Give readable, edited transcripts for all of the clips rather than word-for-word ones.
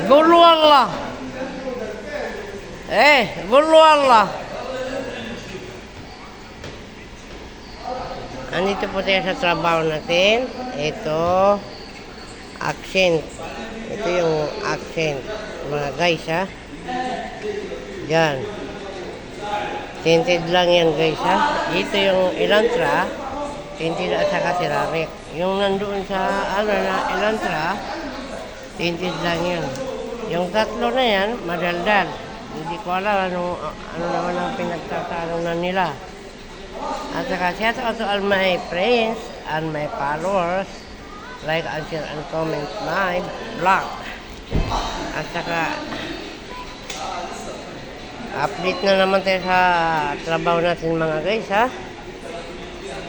Gulo Allah. Gulo Allah. Andito po tayo sa trabaho natin. Ito, accent. Ito yung accent. Mga guys, ha? Yan. Tinted lang yan, guys, ha? Ito yung Elantra. Tinted at saka ceramic. Yung nandoon sa, Elantra, tinted lang yan. Yung tatlo na yan, madaldal. Hindi ko alam ano naman ang pinagtatalunan nila. At saka shout out to all my friends and my followers. Like and share and comment my vlog. At saka update na naman tayo sa trabaho natin mga guys, ha.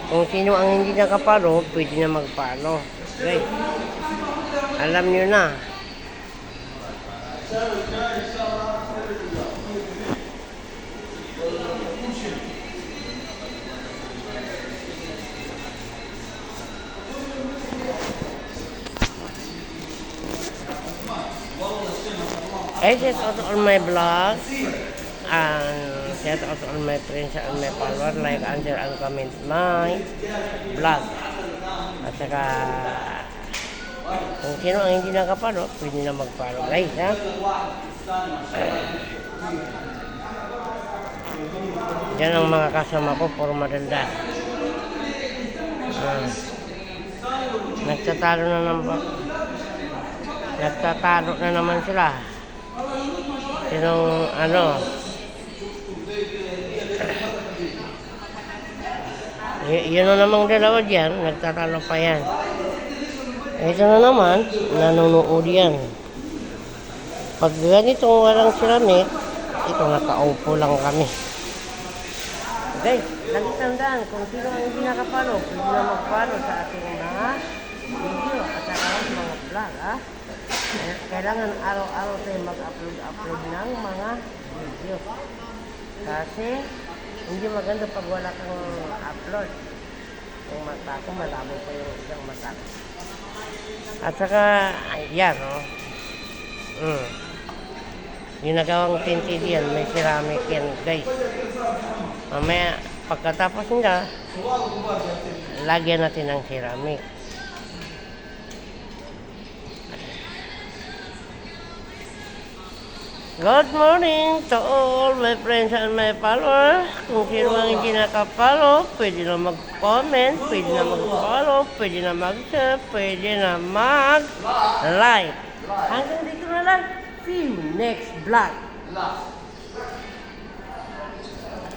Kung sino ang hindi nakapalo, pwede na magpalo. Okay. Alam nyo na. I shout out to all my vlogs and shout out to all my friends and my followers. Like and share and comment my vlog. At saka kung sino ang hindi nakapalo, pwede na magpalo guys, ha. Yan ang mga kasama ko, puro madanda. Nagtatalo na naman sila. Sinong yun na namang dalawa dyan, nagtatalo pa yan. Ito na naman, nanonood yan. Pag ganitong walang ceramic, ito nakaupo lang kami. Guys, lagi tandaan, kung sino ang hindi nakapalo, pwede na magpalo sa ating mga video at saka mga vlog, ha. Kailangan araw-araw tayo mag-upload ng mga video. Kasi hindi maganda pag wala kang upload. Yung mata ko, malabo pa yung isang mata ko. At saka, yan, oh. Yung nagawang tinted yan, may ceramic yan, guys. Mamaya, pagkatapos nila, lagyan natin ng ceramic. Good morning to all my friends and my followers. Kung sino ang hindi nakapalo, pwede na mag-comment, pwede na mag-follow, pwede na mag-share, pwede na mag-like. Hanggang dito na lang. See you next vlog.